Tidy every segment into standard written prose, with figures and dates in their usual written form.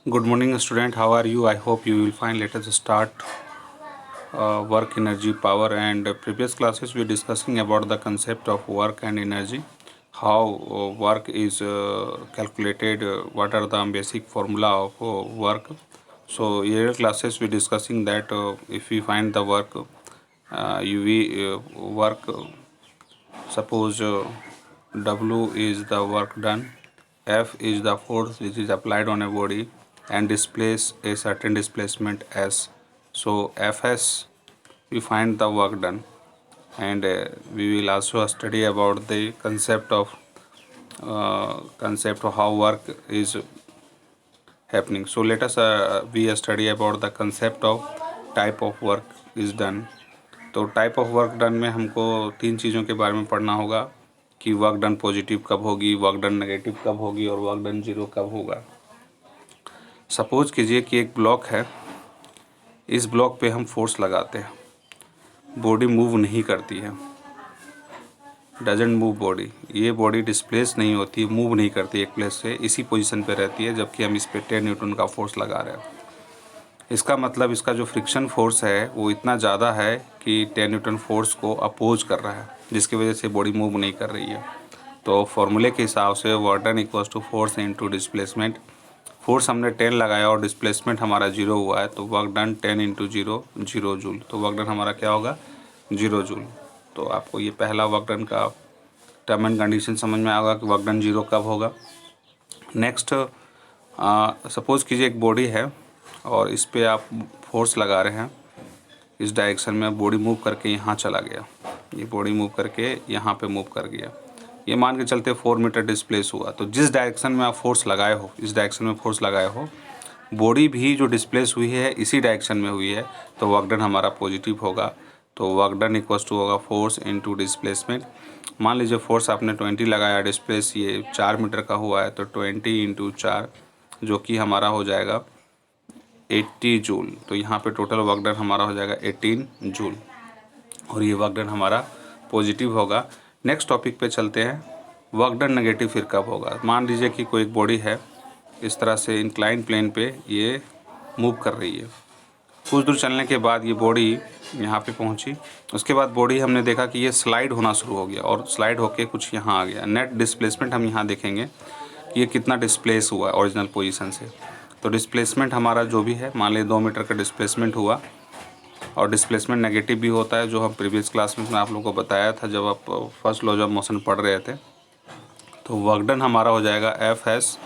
Good morning, student. How are you? I hope you will fine. Let us start work, energy, power. And previous classes we discussing about the concept of work and energy, how work is calculated, what are the basic formula of work. So here classes we discussing that if we find the work, work. Suppose W is the work done, F is the force which is applied on a body and displace a certain displacement S. So Fs we find the work done, and we will also study about the concept of how work is happening. So let us we study about the concept of type of work is done. तो type of work done में हमको तीन चीज़ों के बारे में पढ़ना होगा कि वर्क डन पॉजिटिव कब होगी, वर्क डन नेगेटिव कब होगी और वर्क डन जीरो कब होगा। सपोज कीजिए कि एक ब्लॉक है, इस ब्लॉक पे हम फोर्स लगाते हैं, बॉडी मूव नहीं करती है, डजंट मूव बॉडी, ये बॉडी डिस्प्लेस नहीं होती, मूव नहीं करती एक प्लेस से, इसी पोजीशन पे रहती है, जबकि हम इस पे 10 न्यूटन का फोर्स लगा रहे हैं। इसका मतलब इसका जो फ्रिक्शन फोर्स है वो इतना ज़्यादा है कि 10 न्यूटन फोर्स को अपोज कर रहा है, जिसकी वजह से बॉडी मूव नहीं कर रही है। तो फॉर्मूले के हिसाब से work done equals to force into displacement. Force हमने 10 लगाया और डिस्प्लेसमेंट हमारा 0 हुआ है, तो वर्क डन 10 इंटू 0 0 जूल, तो वर्क डन हमारा क्या होगा 0 जूल। तो आपको ये पहला वर्क डन का टर्म एंड कंडीशन समझ में आएगा कि वर्क डन 0 कब होगा। नेक्स्ट सपोज कीजिए एक बॉडी है और इस पे आप फोर्स लगा रहे हैं, इस डायरेक्शन में बॉडी मूव करके यहाँ चला गया, ये बॉडी मूव करके यहाँ पे मूव कर गया, ये मान के चलते 4 मीटर डिस्प्लेस हुआ। तो जिस डायरेक्शन में आप फोर्स लगाए हो, इस डायरेक्शन में फोर्स लगाए हो, बॉडी भी जो डिस्प्लेस हुई है इसी डायरेक्शन में हुई है, तो वर्क डन हमारा पॉजिटिव होगा। तो वर्क डन इक्वल्स टू होगा फोर्स इनटू डिस्प्लेसमेंट। मान लीजिए फोर्स आपने 20 लगाया, डिस्प्लेस ये 4 मीटर का हुआ है, तो 20 इंटू 4 जो कि हमारा हो जाएगा 80 जूल। तो यहाँ पे टोटल वर्क डन हमारा हो जाएगा 18 जूल, और ये वर्क डन हमारा पॉजिटिव होगा। नेक्स्ट टॉपिक पे चलते हैं, वर्क डन नेगेटिव फिर कब होगा। मान लीजिए कि कोई एक बॉडी है, इस तरह से इंक्लाइन प्लेन पे ये मूव कर रही है, कुछ दूर चलने के बाद ये बॉडी यहाँ पे पहुँची, उसके बाद बॉडी हमने देखा कि ये स्लाइड होना शुरू हो गया और स्लाइड होके कुछ यहाँ आ गया। नेट डिस्प्लेसमेंट हम यहाँ देखेंगे कि ये कितना डिस्प्लेस हुआ है ओरिजिनल पोजीशन से। तो डिस्प्लेसमेंट हमारा जो भी है, मान लीजिए 2 मीटर का डिस्प्लेसमेंट हुआ, और डिस्प्लेसमेंट नेगेटिव भी होता है, जो हम प्रीवियस क्लास में आप लोगों को बताया था जब आप फर्स्ट लॉ ऑफ मोशन पढ़ रहे थे। तो वर्क डन हमारा हो जाएगा एफ एस,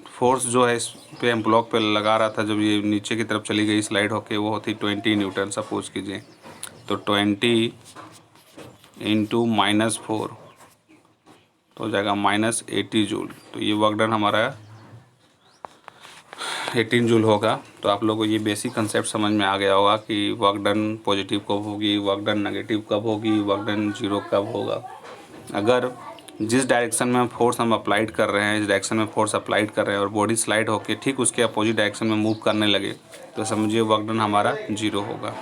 फोर्स जो है इस पे हम ब्लॉक पे लगा रहा था, जब ये नीचे की तरफ चली गई स्लाइड होके, वो होती 20 न्यूटन सपोज कीजिए। तो 20 इंटू -4 तो हो जाएगा -80 जूल। तो ये वर्क डन हमारा 18 जूल होगा। तो आप लोगों को ये बेसिक कंसेप्ट समझ में आ गया होगा कि वर्क डन पॉजिटिव कब होगी, वर्क डन नेगेटिव कब होगी, वर्क डन जीरो कब होगा। अगर जिस डायरेक्शन में फोर्स हम अप्लाइड कर रहे हैं, इस डायरेक्शन में फोर्स अप्लाइड कर रहे हैं और बॉडी स्लाइड होके ठीक उसके अपोजिट डायरेक्शन में मूव करने लगे, तो समझिए वर्क डन हमारा जीरो होगा।